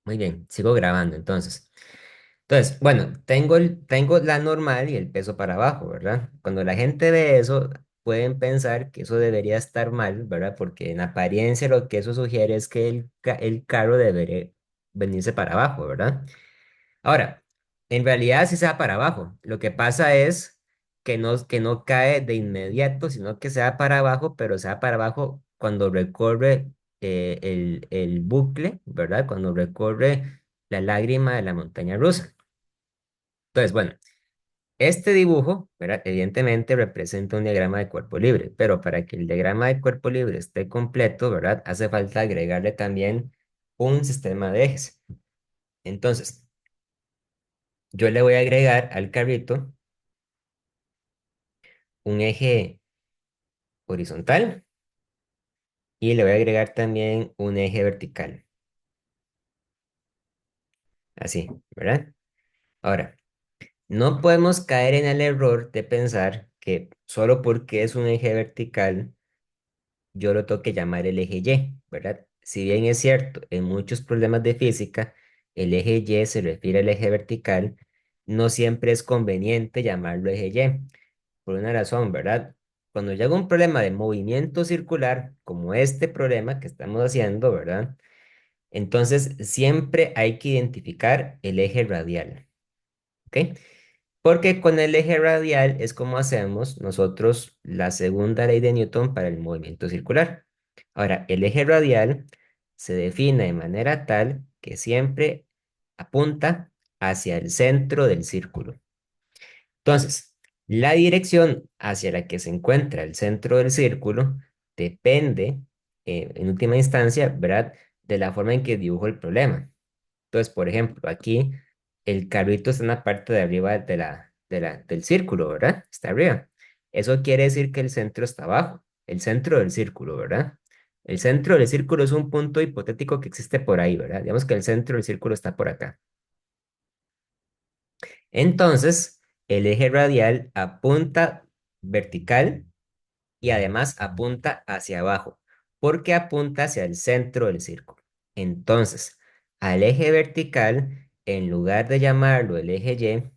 Muy bien, sigo grabando entonces. Entonces, bueno, tengo la normal y el peso para abajo, ¿verdad? Cuando la gente ve eso, pueden pensar que eso debería estar mal, ¿verdad? Porque en apariencia lo que eso sugiere es que el carro debería venirse para abajo, ¿verdad? Ahora, en realidad sí se va para abajo. Lo que pasa es que no cae de inmediato, sino que se va para abajo, pero se va para abajo cuando recorre el bucle, ¿verdad? Cuando recorre la lágrima de la montaña rusa. Entonces, bueno, este dibujo, ¿verdad? Evidentemente representa un diagrama de cuerpo libre, pero para que el diagrama de cuerpo libre esté completo, ¿verdad? Hace falta agregarle también un sistema de ejes. Entonces, yo le voy a agregar al carrito un eje horizontal y le voy a agregar también un eje vertical, así, ¿verdad? Ahora, no podemos caer en el error de pensar que solo porque es un eje vertical, yo lo tengo que llamar el eje Y, ¿verdad? Si bien es cierto, en muchos problemas de física, el eje Y se refiere al eje vertical, no siempre es conveniente llamarlo eje Y, por una razón, ¿verdad? Cuando yo hago un problema de movimiento circular, como este problema que estamos haciendo, ¿verdad? Entonces, siempre hay que identificar el eje radial, ¿ok? Porque con el eje radial es como hacemos nosotros la segunda ley de Newton para el movimiento circular. Ahora, el eje radial se define de manera tal que siempre apunta hacia el centro del círculo. Entonces, la dirección hacia la que se encuentra el centro del círculo depende, en última instancia, ¿verdad?, de la forma en que dibujo el problema. Entonces, por ejemplo, aquí el carrito está en la parte de arriba del círculo, ¿verdad? Está arriba. Eso quiere decir que el centro está abajo, el centro del círculo, ¿verdad? El centro del círculo es un punto hipotético que existe por ahí, ¿verdad? Digamos que el centro del círculo está por acá. Entonces, el eje radial apunta vertical y además apunta hacia abajo, porque apunta hacia el centro del círculo. Entonces, al eje vertical, en lugar de llamarlo el eje Y,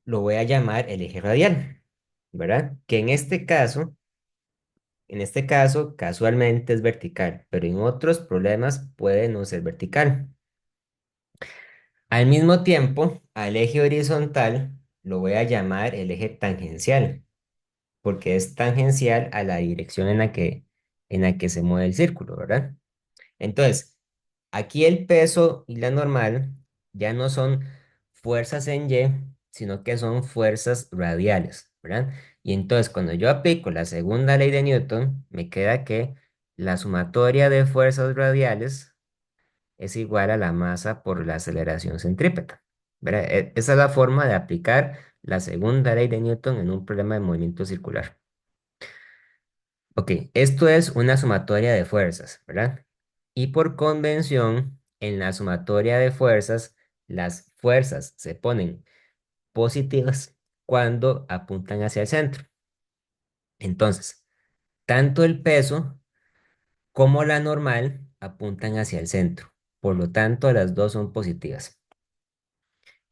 lo voy a llamar el eje radial, ¿verdad? Que en este caso, casualmente es vertical, pero en otros problemas puede no ser vertical. Al mismo tiempo, al eje horizontal lo voy a llamar el eje tangencial, porque es tangencial a la dirección en la que se mueve el círculo, ¿verdad? Entonces, aquí el peso y la normal ya no son fuerzas en Y, sino que son fuerzas radiales, ¿verdad? Y entonces, cuando yo aplico la segunda ley de Newton, me queda que la sumatoria de fuerzas radiales es igual a la masa por la aceleración centrípeta, ¿verdad? Esa es la forma de aplicar la segunda ley de Newton en un problema de movimiento circular. Ok, esto es una sumatoria de fuerzas, ¿verdad? Y por convención, en la sumatoria de fuerzas, las fuerzas se ponen positivas cuando apuntan hacia el centro. Entonces, tanto el peso como la normal apuntan hacia el centro. Por lo tanto, las dos son positivas.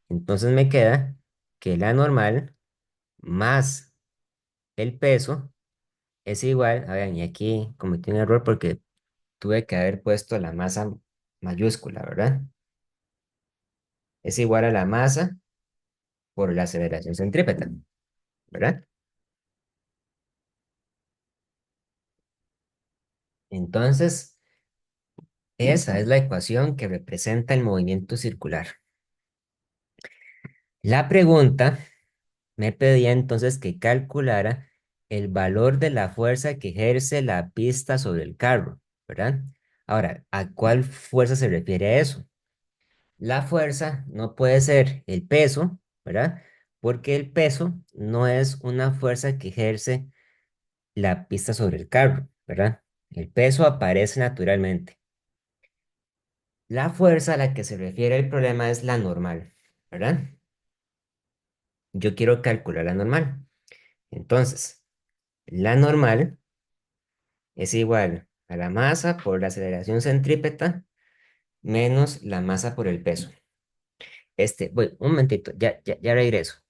Entonces me queda que la normal más el peso es igual, a ver, y aquí cometí un error porque tuve que haber puesto la masa mayúscula, ¿verdad? Es igual a la masa por la aceleración centrípeta, ¿verdad? Entonces, esa es la ecuación que representa el movimiento circular. La pregunta me pedía entonces que calculara el valor de la fuerza que ejerce la pista sobre el carro, ¿verdad? Ahora, ¿a cuál fuerza se refiere eso? La fuerza no puede ser el peso, ¿verdad? Porque el peso no es una fuerza que ejerce la pista sobre el carro, ¿verdad? El peso aparece naturalmente. La fuerza a la que se refiere el problema es la normal, ¿verdad? Yo quiero calcular la normal. Entonces, la normal es igual a la masa por la aceleración centrípeta menos la masa por el peso. Voy, un momentito, ya regreso.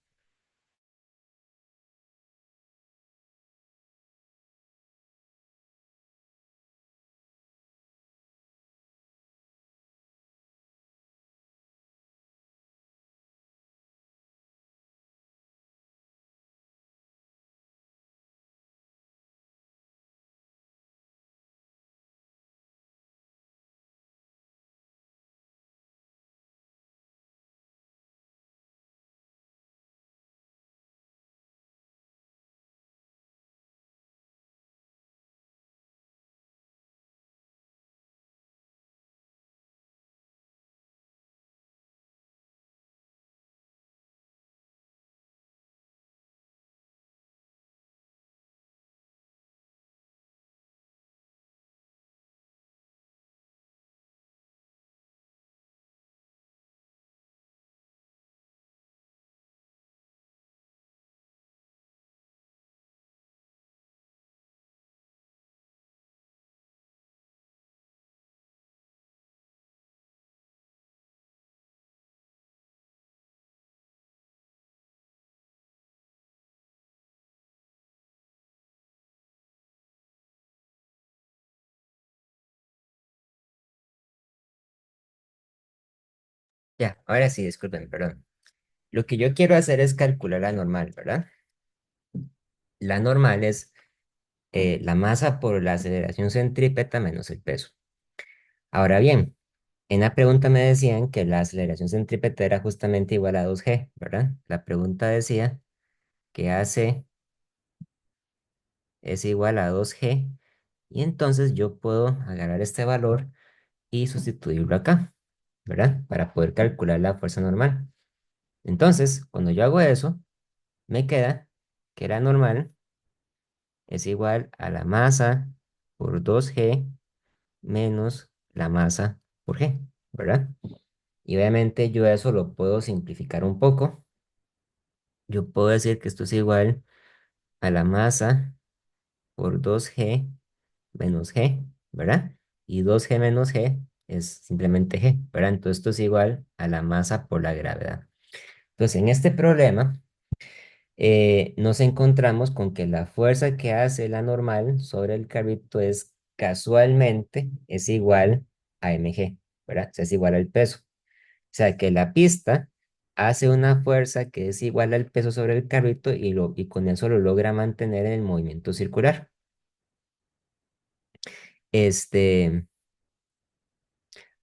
Ya, ahora sí, disculpen, perdón. Lo que yo quiero hacer es calcular la normal, ¿verdad? La normal es la masa por la aceleración centrípeta menos el peso. Ahora bien, en la pregunta me decían que la aceleración centrípeta era justamente igual a 2G, ¿verdad? La pregunta decía que AC es igual a 2G y entonces yo puedo agarrar este valor y sustituirlo acá, ¿verdad? Para poder calcular la fuerza normal. Entonces, cuando yo hago eso, me queda que la normal es igual a la masa por 2G menos la masa por G, ¿verdad? Y obviamente yo eso lo puedo simplificar un poco. Yo puedo decir que esto es igual a la masa por 2G menos G, ¿verdad? Y 2G menos G es simplemente G, ¿verdad? Entonces esto es igual a la masa por la gravedad. Entonces en este problema nos encontramos con que la fuerza que hace la normal sobre el carrito es casualmente es igual a mg, ¿verdad? O sea, es igual al peso. O sea, que la pista hace una fuerza que es igual al peso sobre el carrito y con eso lo logra mantener en el movimiento circular. Este,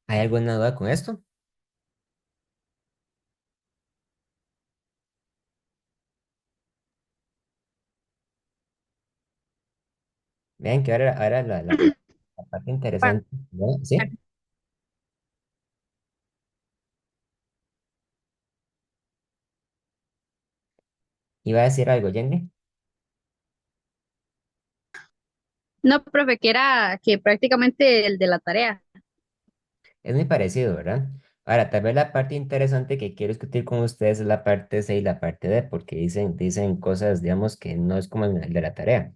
¿Hay alguna duda con esto? Vean que ahora la parte interesante, ¿no? ¿Sí? Iba a decir algo, Jenny. No, profe, que era que prácticamente el de la tarea. Es muy parecido, ¿verdad? Ahora, tal vez la parte interesante que quiero discutir con ustedes es la parte C y la parte D, porque dicen cosas, digamos, que no es como el de la tarea.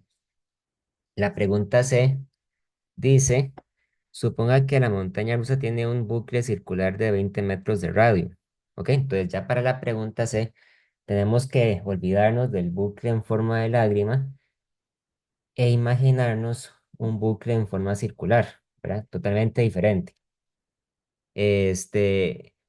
La pregunta C dice, suponga que la montaña rusa tiene un bucle circular de 20 metros de radio. ¿Ok? Entonces ya para la pregunta C tenemos que olvidarnos del bucle en forma de lágrima e imaginarnos un bucle en forma circular, ¿verdad? Totalmente diferente.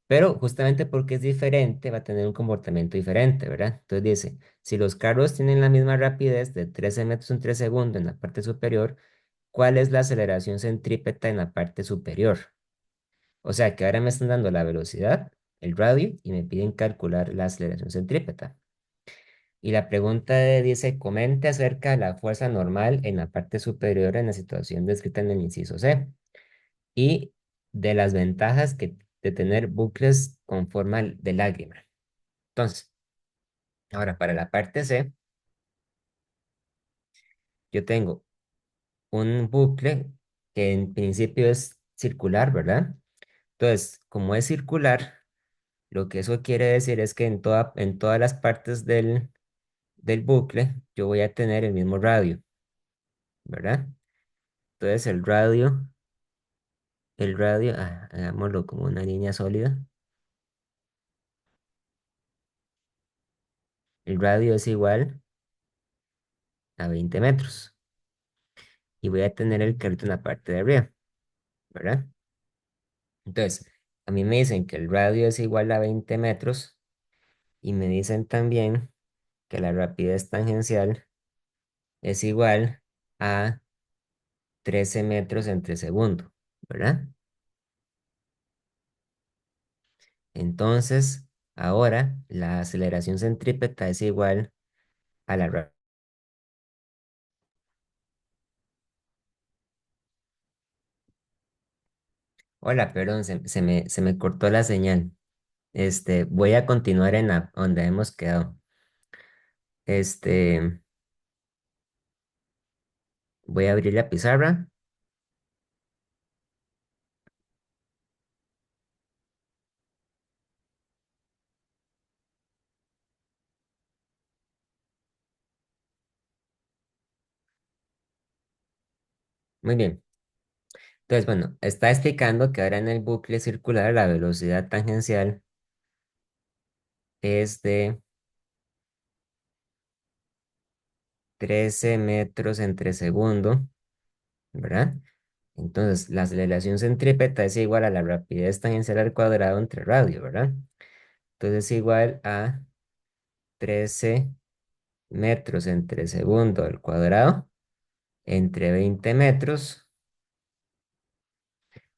Pero justamente porque es diferente, va a tener un comportamiento diferente, ¿verdad? Entonces dice, si los carros tienen la misma rapidez de 13 metros entre segundo en la parte superior, ¿cuál es la aceleración centrípeta en la parte superior? O sea que ahora me están dando la velocidad, el radio, y me piden calcular la aceleración centrípeta. Y la pregunta dice, comente acerca de la fuerza normal en la parte superior en la situación descrita en el inciso C y de las ventajas de tener bucles con forma de lágrima. Entonces, ahora para la parte C, yo tengo un bucle que en principio es circular, ¿verdad? Entonces, como es circular, lo que eso quiere decir es que en todas las partes del bucle yo voy a tener el mismo radio, ¿verdad? Entonces, el radio el radio, hagámoslo como una línea sólida. El radio es igual a 20 metros. Y voy a tener el carrito en la parte de arriba, ¿verdad? Entonces, a mí me dicen que el radio es igual a 20 metros y me dicen también que la rapidez tangencial es igual a 13 metros entre segundo, ¿verdad? Entonces, ahora la aceleración centrípeta es igual a la rapidez. Hola, perdón, se me cortó la señal. Voy a continuar en donde hemos quedado. Este, voy a abrir la pizarra. Muy bien. Entonces, bueno, está explicando que ahora en el bucle circular la velocidad tangencial es de 13 metros entre segundo, ¿verdad? Entonces, la aceleración centrípeta es igual a la rapidez tangencial al cuadrado entre radio, ¿verdad? Entonces, es igual a 13 metros entre segundo al cuadrado entre 20 metros.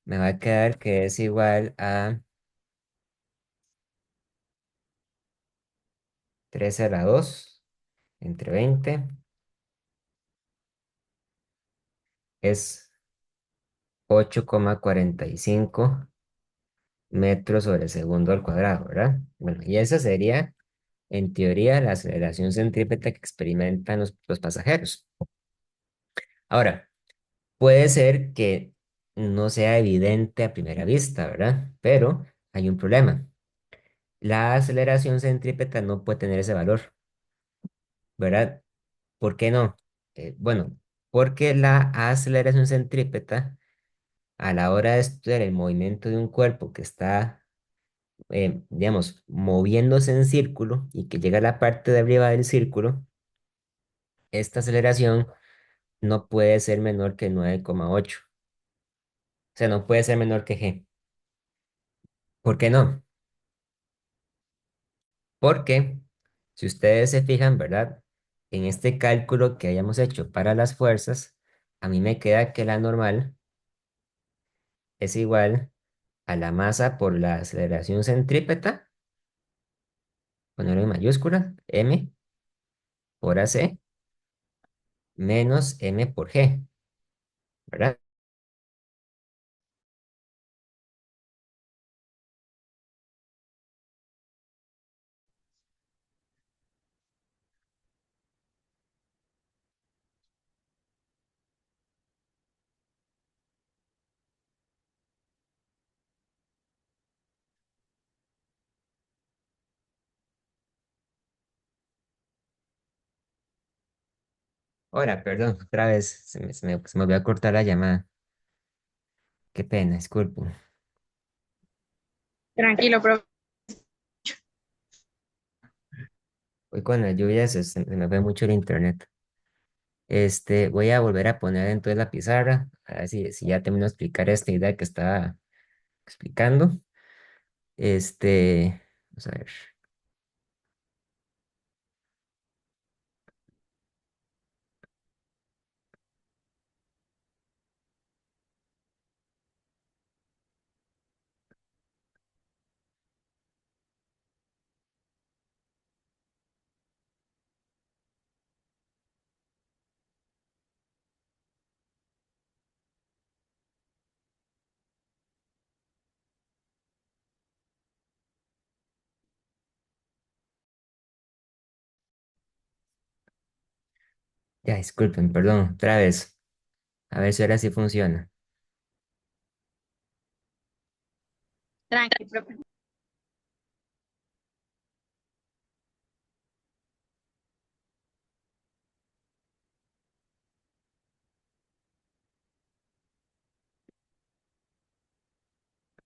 Me va a quedar que es igual a 13 a la 2 entre 20. Es 8,45 metros sobre segundo al cuadrado, ¿verdad? Bueno, y esa sería, en teoría, la aceleración centrípeta que experimentan los pasajeros. Ahora, puede ser que no sea evidente a primera vista, ¿verdad? Pero hay un problema. La aceleración centrípeta no puede tener ese valor, ¿verdad? ¿Por qué no? Bueno, porque la aceleración centrípeta, a la hora de estudiar el movimiento de un cuerpo que está digamos, moviéndose en círculo y que llega a la parte de arriba del círculo, esta aceleración no puede ser menor que 9,8. O sea, no puede ser menor que g. ¿Por qué no? Porque si ustedes se fijan, ¿verdad? En este cálculo que hayamos hecho para las fuerzas, a mí me queda que la normal es igual a la masa por la aceleración centrípeta, ponerlo en mayúscula, m por ac, menos m por g, ¿verdad? Hola, perdón, otra vez se me olvidó cortar la llamada. Qué pena, disculpo. Tranquilo, profe. Hoy con la lluvia se me fue mucho el internet. Voy a volver a poner entonces la pizarra, a ver si ya termino de explicar esta idea que estaba explicando. Vamos a ver. Ya, disculpen, perdón, otra vez. A ver si ahora sí funciona. Tranquilo, profe.